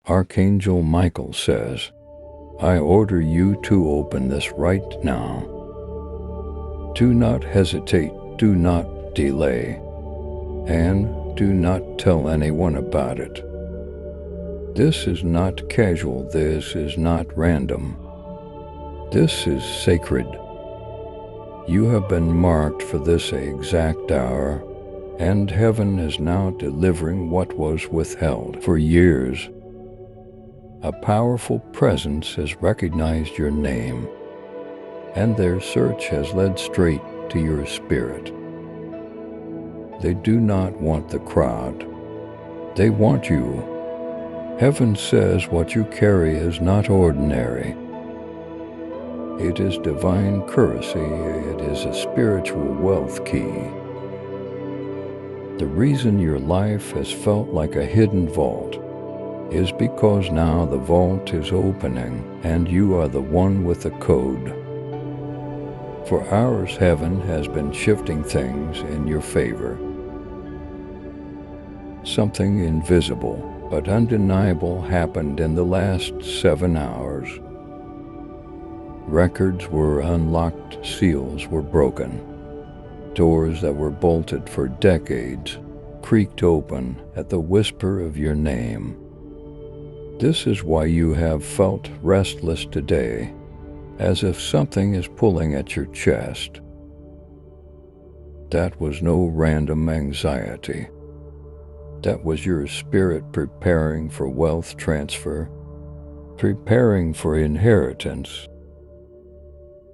Archangel Michael says, I order you to open this right now. Do not hesitate, do not delay, and do not tell anyone about it. This is not casual, this is not random. This is sacred. You have been marked for this exact hour, and heaven is now delivering what was withheld for years. A powerful presence has recognized your name, and their search has led straight to your spirit. They do not want the crowd. They want you. Heaven says what you carry is not ordinary. It is divine currency. It is a spiritual wealth key. The reason your life has felt like a hidden vault is because now the vault is opening and you are the one with the code. For hours, heaven has been shifting things in your favor. Something invisible but undeniable happened in the last 7 hours. Records were unlocked, seals were broken. Doors that were bolted for decades creaked open at the whisper of your name. This is why you have felt restless today, as if something is pulling at your chest. That was no random anxiety. That was your spirit preparing for wealth transfer, preparing for inheritance.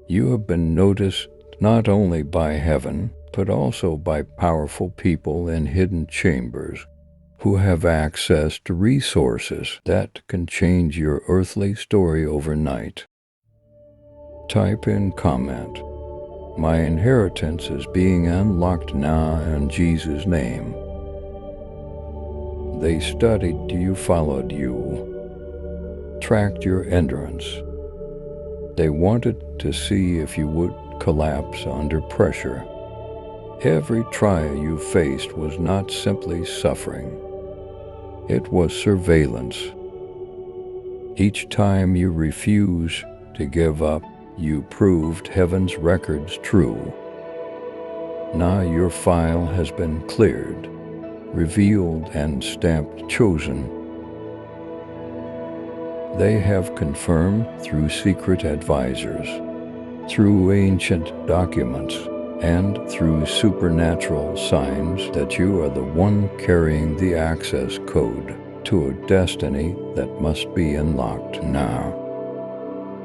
You have been noticed not only by heaven, but also by powerful people in hidden chambers who have access to resources that can change your earthly story overnight. Type in comment, my inheritance is being unlocked now in Jesus' name. They studied you, followed you, tracked your endurance. They wanted to see if you would collapse under pressure. Every trial you faced was not simply suffering. It was surveillance. Each time you refused to give up, you proved heaven's records true. Now your file has been cleared, revealed and stamped chosen. They have confirmed through secret advisors, through ancient documents, and through supernatural signs that you are the one carrying the access code to a destiny that must be unlocked now.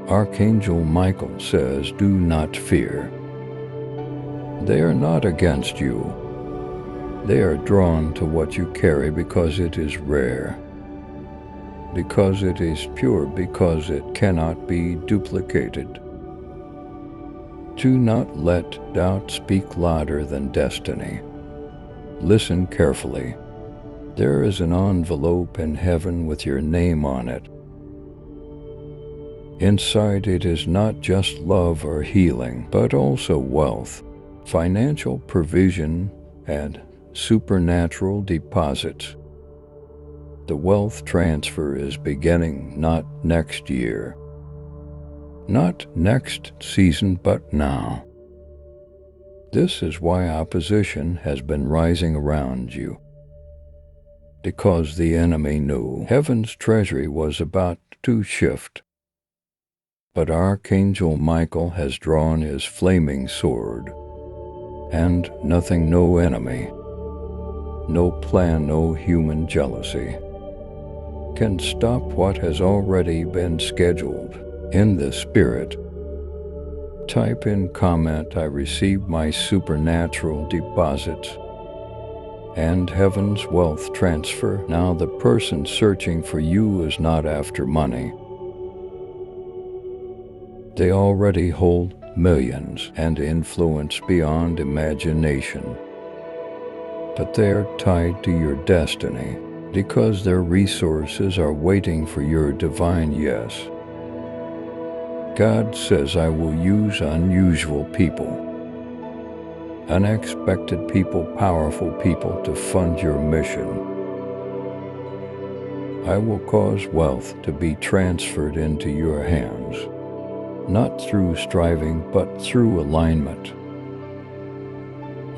Archangel Michael says, do not fear. They are not against you. They are drawn to what you carry because it is rare, because it is pure, because it cannot be duplicated. Do not let doubt speak louder than destiny. Listen carefully. There is an envelope in heaven with your name on it. Inside it is not just love or healing, but also wealth, financial provision, and supernatural deposits. The wealth transfer is beginning not next year, not next season, but now. This is why opposition has been rising around you, because the enemy knew heaven's treasury was about to shift. But Archangel Michael has drawn his flaming sword, and nothing, no enemy, no plan, no human jealousy can stop what has already been scheduled in the spirit. Type in comment, I received my supernatural deposits and heaven's wealth transfer. Now the person searching for you is not after money. They already hold millions and influence beyond imagination. But they are tied to your destiny because their resources are waiting for your divine yes. God says, I will use unusual people, unexpected people, powerful people to fund your mission. I will cause wealth to be transferred into your hands, not through striving, but through alignment.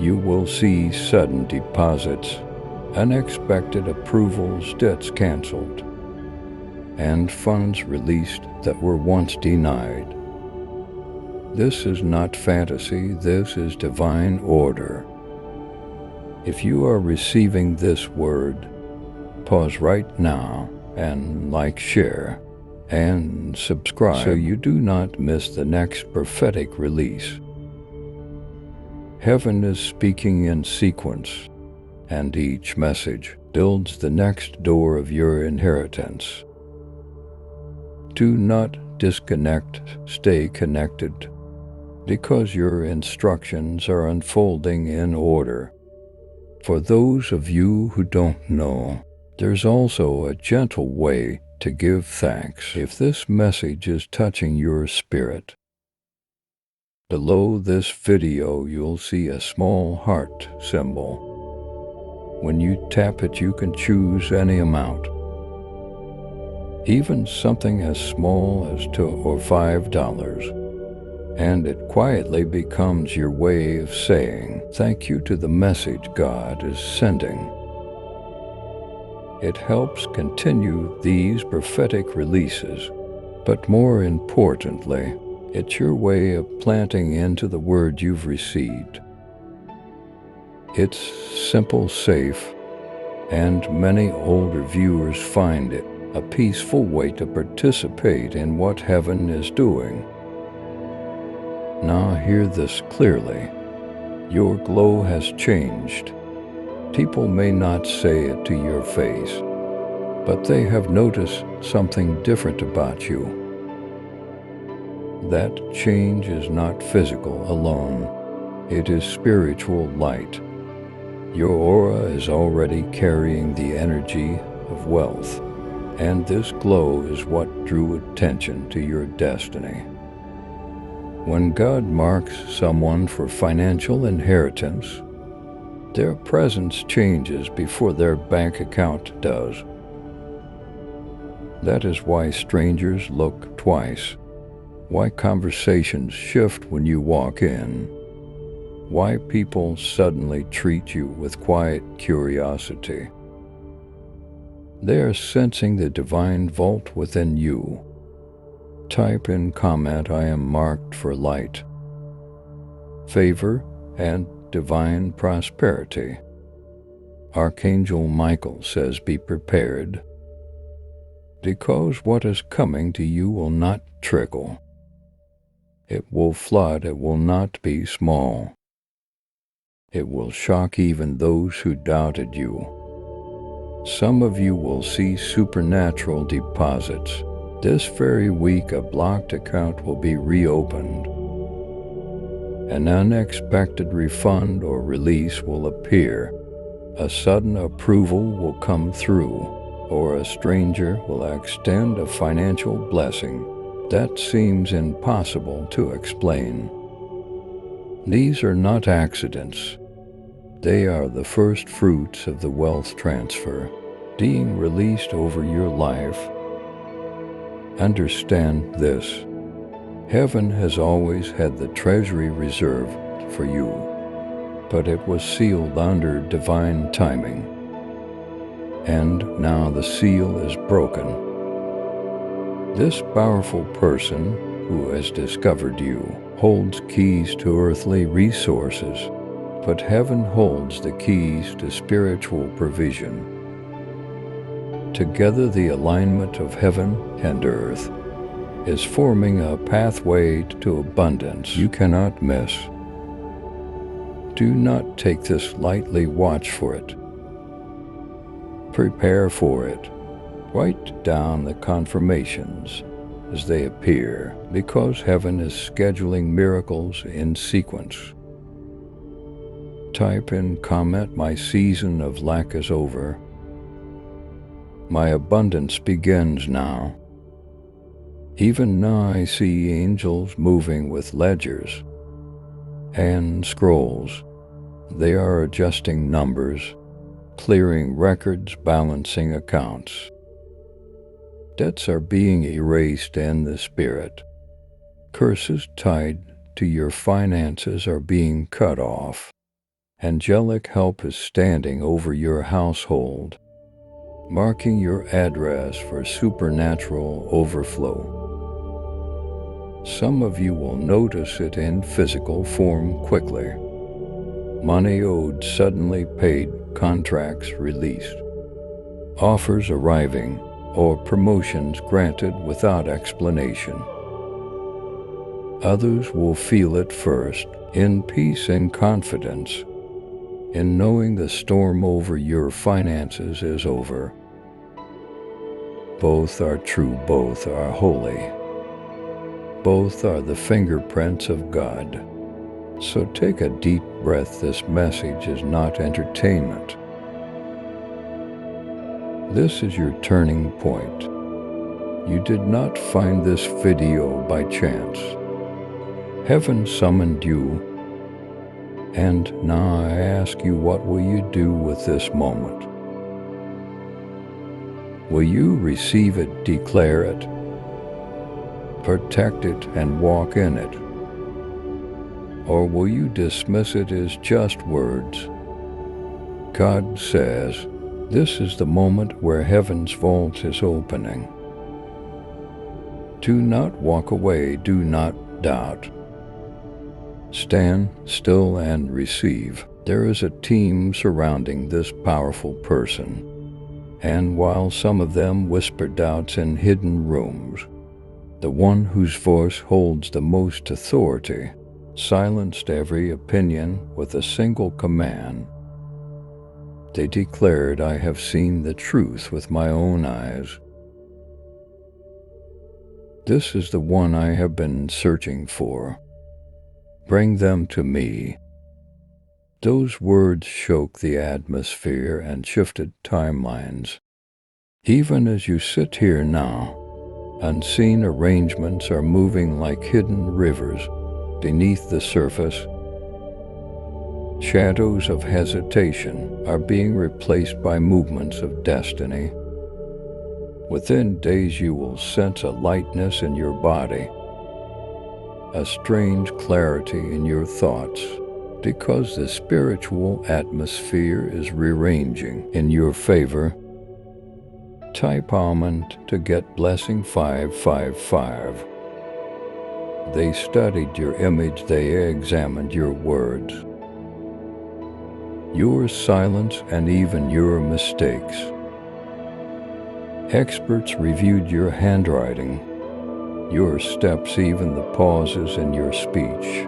You will see sudden deposits, unexpected approvals, debts canceled, and funds released that were once denied. This is not fantasy, this is divine order. If you are receiving this word, pause right now and like, share, and subscribe so you do not miss the next prophetic release. Heaven is speaking in sequence, and each message builds the next door of your inheritance. Do not disconnect, stay connected, because your instructions are unfolding in order. For those of you who don't know, there's also a gentle way to give thanks if this message is touching your spirit. Below this video, you'll see a small heart symbol. When you tap it, you can choose any amount, even something as small as $2 or $5. And it quietly becomes your way of saying thank you to the message God is sending. It helps continue these prophetic releases, but more importantly, it's your way of planting into the word you've received. It's simple, safe, and many older viewers find it a peaceful way to participate in what heaven is doing. Now hear this clearly. Your glow has changed. People may not say it to your face, but they have noticed something different about you. That change is not physical alone. It is spiritual light. Your aura is already carrying the energy of wealth, and this glow is what drew attention to your destiny. When God marks someone for financial inheritance, their presence changes before their bank account does. That is why strangers look twice, why conversations shift when you walk in, why people suddenly treat you with quiet curiosity. They are sensing the divine vault within you. Type in comment, I am marked for light, favor, and divine prosperity. Archangel Michael says be prepared, because what is coming to you will not trickle. It will flood, it will not be small. It will shock even those who doubted you. Some of you will see supernatural deposits. This very week, a blocked account will be reopened. An unexpected refund or release will appear. A sudden approval will come through, or a stranger will extend a financial blessing that seems impossible to explain. These are not accidents. They are the first fruits of the wealth transfer being released over your life. Understand this. Heaven has always had the treasury reserved for you, but it was sealed under divine timing. And now the seal is broken. This powerful person who has discovered you holds keys to earthly resources, but heaven holds the keys to spiritual provision. Together, the alignment of heaven and earth is forming a pathway to abundance you cannot miss. Do not take this lightly, watch for it. Prepare for it. Write down the confirmations as they appear, because heaven is scheduling miracles in sequence. Type in comment, my season of lack is over. My abundance begins now. Even now I see angels moving with ledgers and scrolls. They are adjusting numbers, clearing records, balancing accounts. Debts are being erased in the spirit. Curses tied to your finances are being cut off. Angelic help is standing over your household, marking your address for supernatural overflow. Some of you will notice it in physical form quickly. Money owed suddenly paid, contracts released, offers arriving, or promotions granted without explanation. Others will feel it first, in peace and confidence, in knowing the storm over your finances is over. Both are true, both are holy. Both are the fingerprints of God. So take a deep breath. This message is not entertainment. This is your turning point. You did not find this video by chance. Heaven summoned you, and now I ask you, what will you do with this moment? Will you receive it, declare it, protect it, and walk in it? Or will you dismiss it as just words? God says, this is the moment where heaven's vault is opening. Do not walk away, do not doubt. Stand still and receive. There is a team surrounding this powerful person, and while some of them whisper doubts in hidden rooms, the one whose voice holds the most authority silenced every opinion with a single command. They declared, I have seen the truth with my own eyes. This is the one I have been searching for. Bring them to me. Those words shook the atmosphere and shifted timelines. Even as you sit here now, unseen arrangements are moving like hidden rivers beneath the surface. Shadows of hesitation are being replaced by movements of destiny. Within days you will sense a lightness in your body, a strange clarity in your thoughts, because the spiritual atmosphere is rearranging in your favor. Type almond to get blessing 555. They studied your image, they examined your words, your silence, and even your mistakes. Experts reviewed your handwriting, your steps, even the pauses in your speech.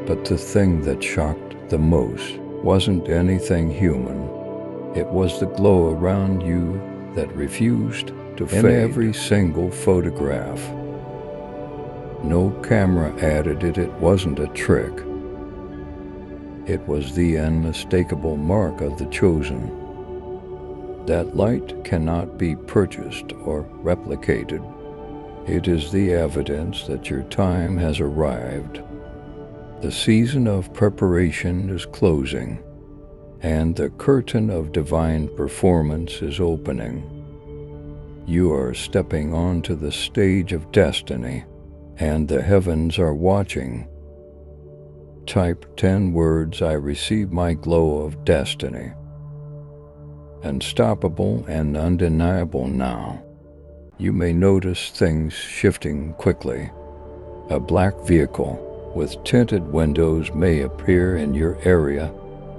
But the thing that shocked the most wasn't anything human. It was the glow around you that refused to fade. In every single photograph, no camera added it, it wasn't a trick. It was the unmistakable mark of the chosen. That light cannot be purchased or replicated. It is the evidence that your time has arrived. The season of preparation is closing, and the curtain of divine performance is opening. You are stepping onto the stage of destiny, and the heavens are watching. Type 10 words, I receive my glow of destiny. Unstoppable and undeniable now. You may notice things shifting quickly. A black vehicle with tinted windows may appear in your area,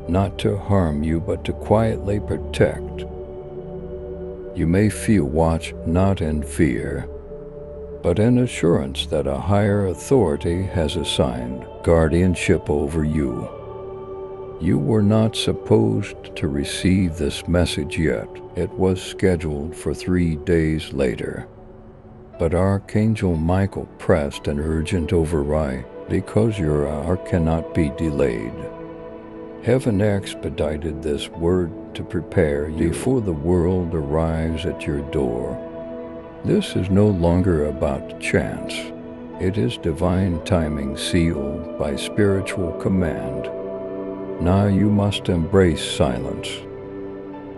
not to harm you but to quietly protect. You may feel watched, not in fear, but in assurance that a higher authority has assigned guardianship over you. You were not supposed to receive this message yet. It was scheduled for 3 days later. But Archangel Michael pressed an urgent override because your hour cannot be delayed. Heaven expedited this word to prepare you before the world arrives at your door. This is no longer about chance. It is divine timing sealed by spiritual command. Now you must embrace silence.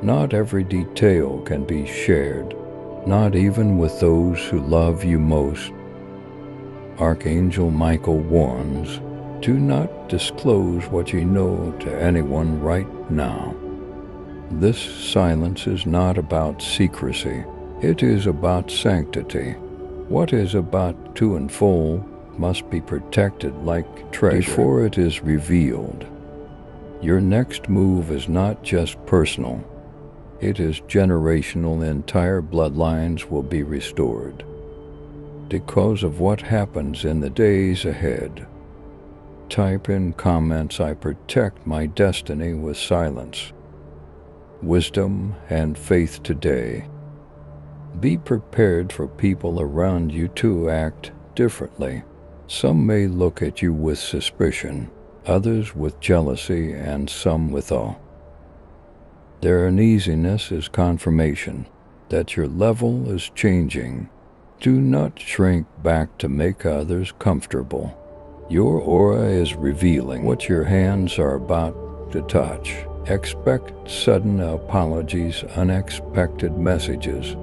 Not every detail can be shared. not even with those who love you most. Archangel Michael warns, do not disclose what you know to anyone right now. This silence is not about secrecy. It is about sanctity. What is about to unfold must be protected like treasure before it is revealed. Your next move is not just personal. It is generational. Entire bloodlines will be restored because of what happens in the days ahead. Type in comments, I protect my destiny with silence, wisdom, and faith today. Be prepared for people around you to act differently. Some may look at you with suspicion, others with jealousy, and some with awe. Their uneasiness is confirmation that your level is changing. Do not shrink back to make others comfortable. Your aura is revealing what your hands are about to touch. Expect sudden apologies, unexpected messages,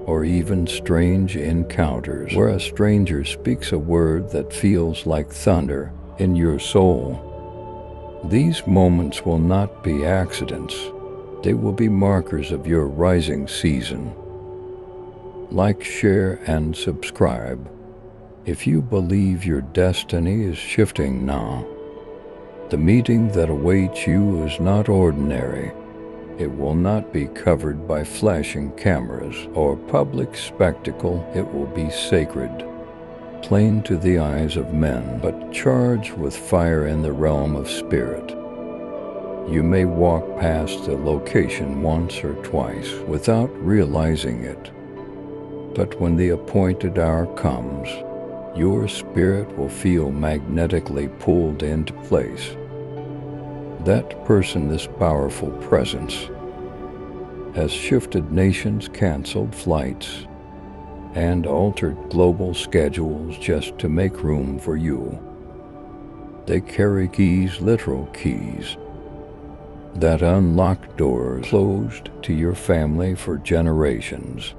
or even strange encounters where a stranger speaks a word that feels like thunder in your soul. These moments will not be accidents. They will be markers of your rising season. Like, share, and subscribe if you believe your destiny is shifting now. The meeting that awaits you is not ordinary. It will not be covered by flashing cameras or public spectacle. It will be sacred, plain to the eyes of men, but charged with fire in the realm of spirit. You may walk past the location once or twice without realizing it, but when the appointed hour comes, your spirit will feel magnetically pulled into place. That person, this powerful presence, has shifted nations, canceled flights, and altered global schedules just to make room for you. They carry keys, literal keys, that unlock doors closed to your family for generations.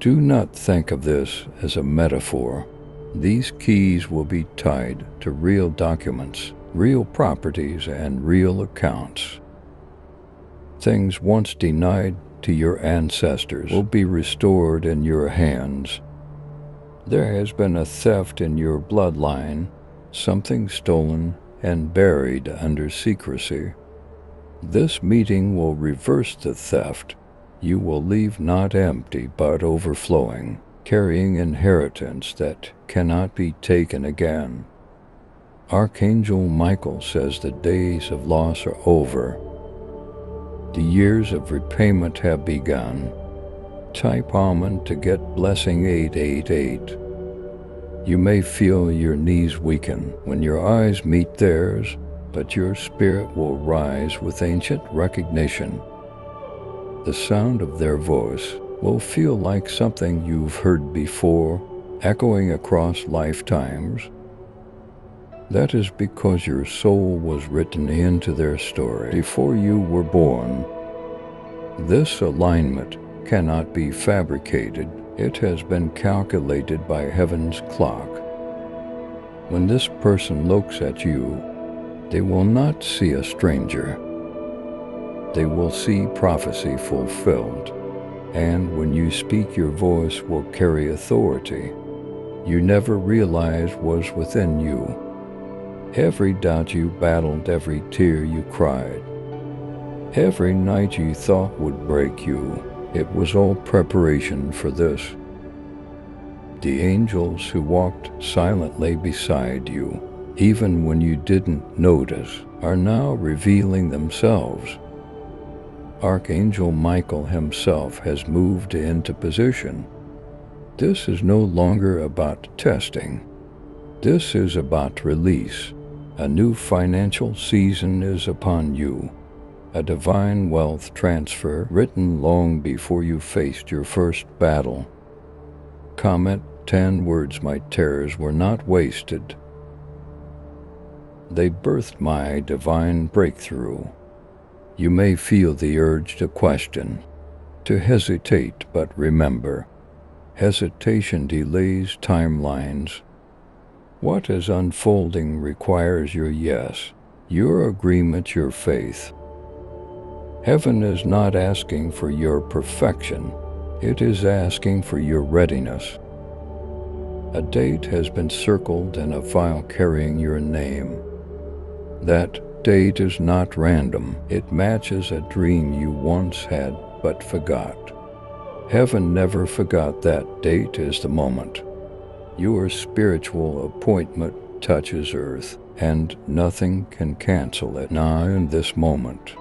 Do not think of this as a metaphor. These keys will be tied to real documents, real properties, and real accounts. Things once denied to your ancestors will be restored in your hands. There has been a theft in your bloodline, something stolen and buried under secrecy. This meeting will reverse the theft. You will leave not empty but overflowing, carrying inheritance that cannot be taken again. Archangel Michael says the days of loss are over. The years of repayment have begun. Type Amen to get blessing 888. You may feel your knees weaken when your eyes meet theirs, but your spirit will rise with ancient recognition. The sound of their voice will feel like something you've heard before, echoing across lifetimes. That is because your soul was written into their story before you were born. This alignment cannot be fabricated. It has been calculated by heaven's clock. When this person looks at you, they will not see a stranger. They will see prophecy fulfilled. And when you speak, your voice will carry authority you never realized was within you. Every doubt you battled, every tear you cried, every night you thought would break you, it was all preparation for this. The angels who walked silently beside you, even when you didn't notice, are now revealing themselves. Archangel Michael himself has moved into position. This is no longer about testing. This is about release. A new financial season is upon you. A divine wealth transfer written long before you faced your first battle. Comment 10 words: my tears were not wasted. They birthed my divine breakthrough. You may feel the urge to question. to hesitate, but remember, hesitation delays timelines. What is unfolding requires your yes, your agreement, your faith. Heaven is not asking for your perfection, it is asking for your readiness. A date has been circled in a file carrying your name. That date is not random, it matches a dream you once had but forgot. Heaven never forgot that date is the moment. Your spiritual appointment touches earth, and nothing can cancel it now in this moment.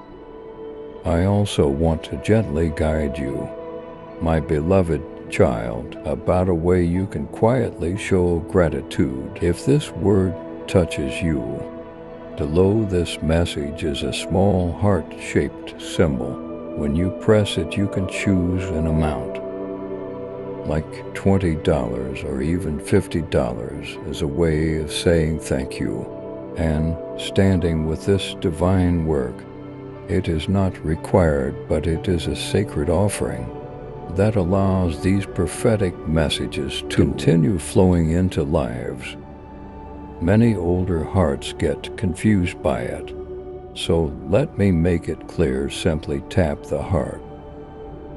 I also want to gently guide you, my beloved child, about a way you can quietly show gratitude. If this word touches you, below this message is a small heart-shaped symbol. When you press it, you can choose an amount, like $20 or even $50, as a way of saying thank you and standing with this divine work. It is not required, but it is a sacred offering that allows these prophetic messages to continue flowing into lives. Many older hearts get confused by it, so let me make it clear. Simply tap the heart,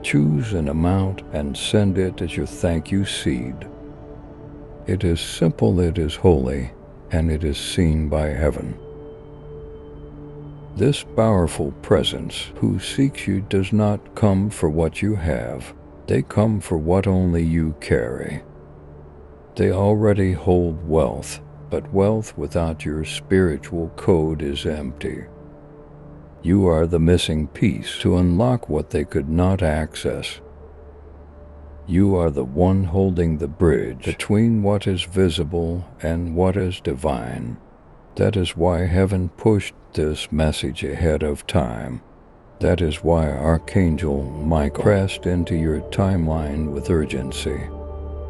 choose an amount, and send it as your thank you seed. It is simple, it is holy, and it is seen by heaven. This powerful presence who seeks you does not come for what you have. They come for what only you carry. They already hold wealth, but wealth without your spiritual code is empty. You are the missing piece to unlock what they could not access. You are the one holding the bridge between what is visible and what is divine. That is why heaven pushed this message ahead of time. That is why Archangel Michael pressed into your timeline with urgency.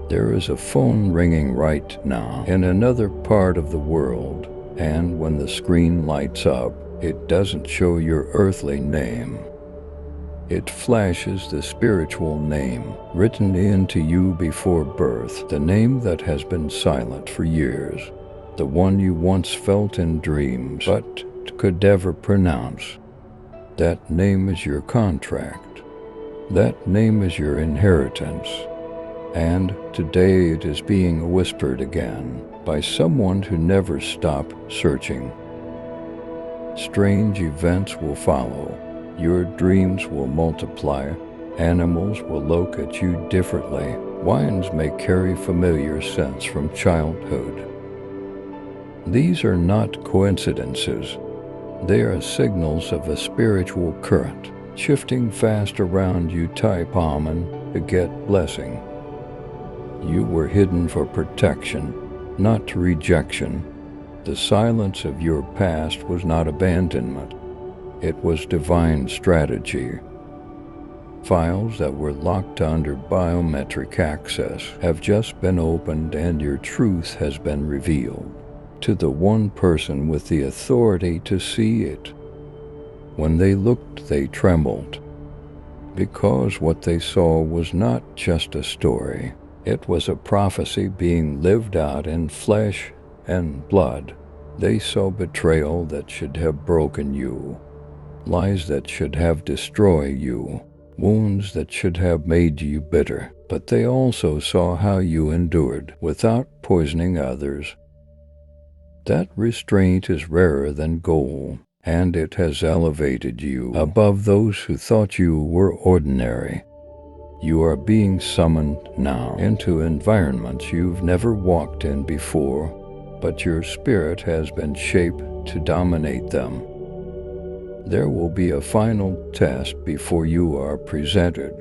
There is a phone ringing right now in another part of the world, and when the screen lights up, it doesn't show your earthly name. It flashes the spiritual name written into you before birth, the name that has been silent for years, the one you once felt in dreams but could never pronounce. That name is your contract. That name is your inheritance. And today it is being whispered again by someone who never stopped searching. Strange events will follow. Your dreams will multiply. Animals will look at you differently. Wines may carry familiar scents from childhood. These are not coincidences. They are signals of a spiritual current shifting fast around you. Type Amen to get blessing. You were hidden for protection, not rejection. The silence of your past was not abandonment. It was divine strategy. Files that were locked under biometric access have just been opened, and your truth has been revealed to the one person with the authority to see it. When they looked, they trembled, because what they saw was not just a story. It was a prophecy being lived out in flesh and blood. They saw betrayal that should have broken you, lies that should have destroyed you, wounds that should have made you bitter. But they also saw how you endured without poisoning others. That restraint is rarer than gold, and it has elevated you above those who thought you were ordinary. You are being summoned now into environments you've never walked in before, but your spirit has been shaped to dominate them. There will be a final test before you are presented.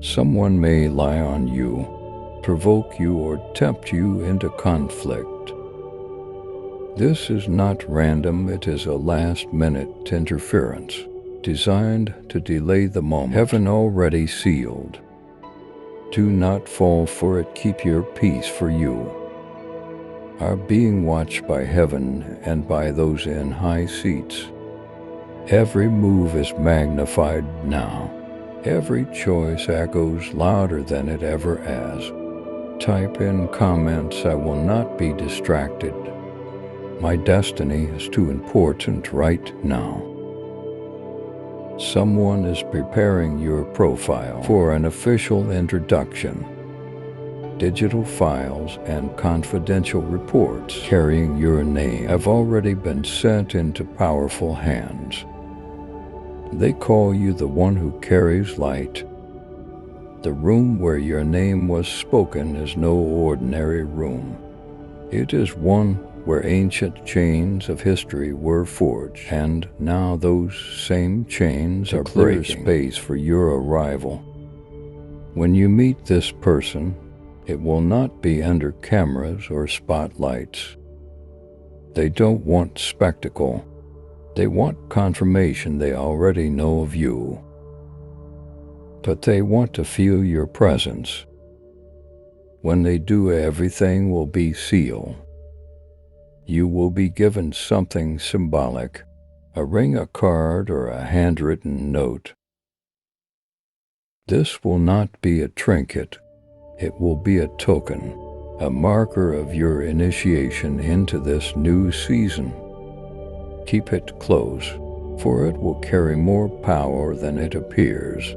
Someone may lie on you, provoke you, or tempt you into conflict. This is not random, it is a last-minute interference, designed to delay the moment heaven already sealed. Do not fall for it, keep your peace, for you are being watched by heaven and by those in high seats. Every move is magnified now. Every choice echoes louder than it ever has. Type in comments, "I will not be distracted. My destiny is too important right now." Someone is preparing your profile for an official introduction. Digital files and confidential reports carrying your name have already been sent into powerful hands. They call you the one who carries light. The room where your name was spoken is no ordinary room. It is one where ancient chains of history were forged, and now those same chains are breaking space for your arrival. When you meet this person, it will not be under cameras or spotlights. They don't want spectacle. They want confirmation they already know of you. But they want to feel your presence. When they do, everything will be sealed. You will be given something symbolic, a ring, a card, or a handwritten note. This will not be a trinket. It will be a token, a marker of your initiation into this new season. Keep it close, for it will carry more power than it appears.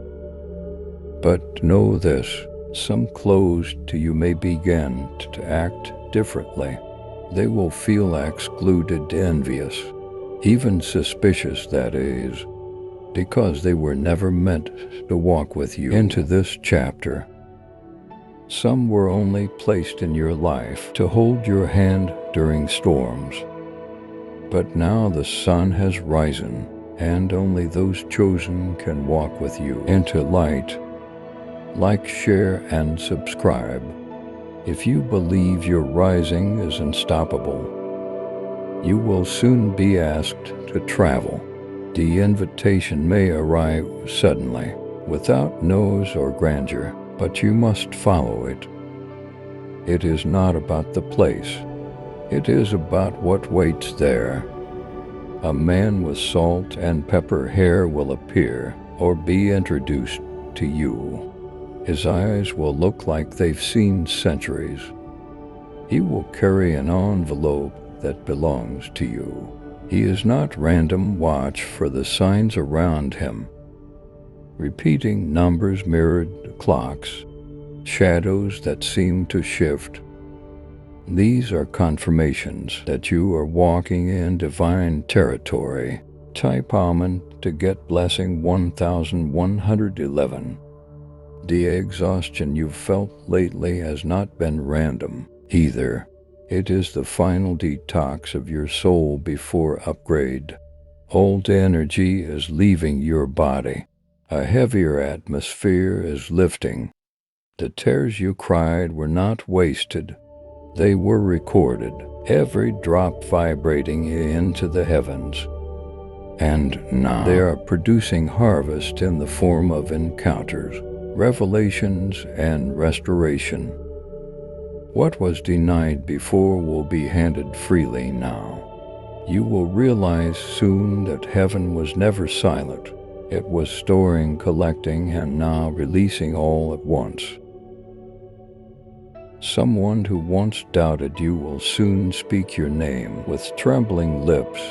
But know this, some close to you may begin to act differently. They will feel excluded, envious, even suspicious, that is, because they were never meant to walk with you into this chapter. Some were only placed in your life to hold your hand during storms. But now the sun has risen, and only those chosen can walk with you into light. Like, share, and subscribe. If you believe your rising is unstoppable, you will soon be asked to travel. The invitation may arrive suddenly, without noise or grandeur, but you must follow it. It is not about the place. It is about what waits there. A man with salt and pepper hair will appear or be introduced to you. His eyes will look like they've seen centuries. He will carry an envelope that belongs to you. He is not random. Watch for the signs around him. Repeating numbers, mirrored clocks, shadows that seem to shift. These are confirmations that you are walking in divine territory. Type Amen to get blessing 1111. The exhaustion you've felt lately has not been random either. It is the final detox of your soul before upgrade. Old energy is leaving your body. A heavier atmosphere is lifting. The tears you cried were not wasted. They were recorded, every drop vibrating into the heavens. And now they are producing harvest in the form of encounters, revelations, and restoration. What was denied before will be handed freely now. You will realize soon that heaven was never silent. It was storing, collecting, and now releasing all at once. Someone who once doubted you will soon speak your name with trembling lips.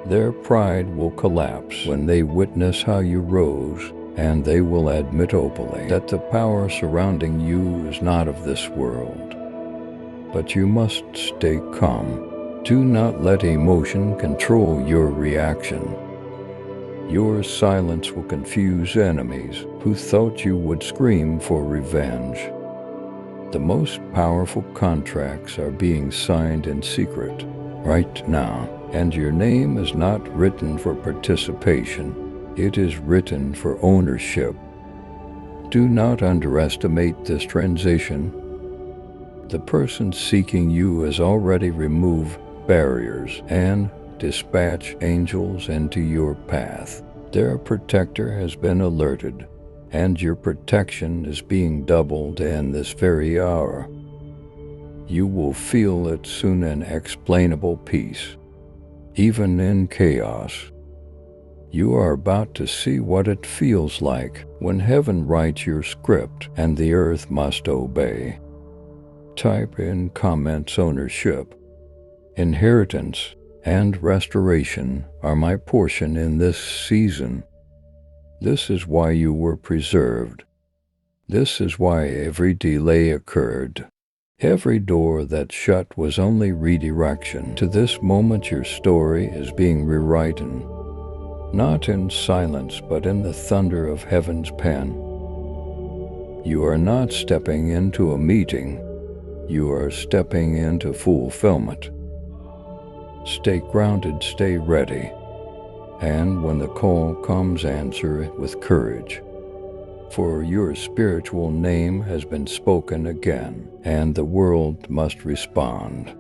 Their pride will collapse when they witness how you rose, and they will admit openly that the power surrounding you is not of this world. But you must stay calm. Do not let emotion control your reaction. Your silence will confuse enemies who thought you would scream for revenge. The most powerful contracts are being signed in secret right now, and your name is not written for participation. It is written for ownership. Do not underestimate this transition. The person seeking you has already removed barriers and dispatch angels into your path. Their protector has been alerted, and your protection is being doubled in this very hour. You will feel it soon, an inexplainable peace, even in chaos. You are about to see what it feels like when heaven writes your script and the earth must obey. Type in comments ownership. Inheritance and restoration are my portion in this season. This is why you were preserved. This is why every delay occurred. Every door that shut was only redirection. To this moment your story is being rewritten, not in silence but in the thunder of heaven's pen. You are not stepping into a meeting. You are stepping into fulfillment. Stay grounded, stay ready, and when the call comes, answer it with courage. For your spiritual name has been spoken again, and the world must respond.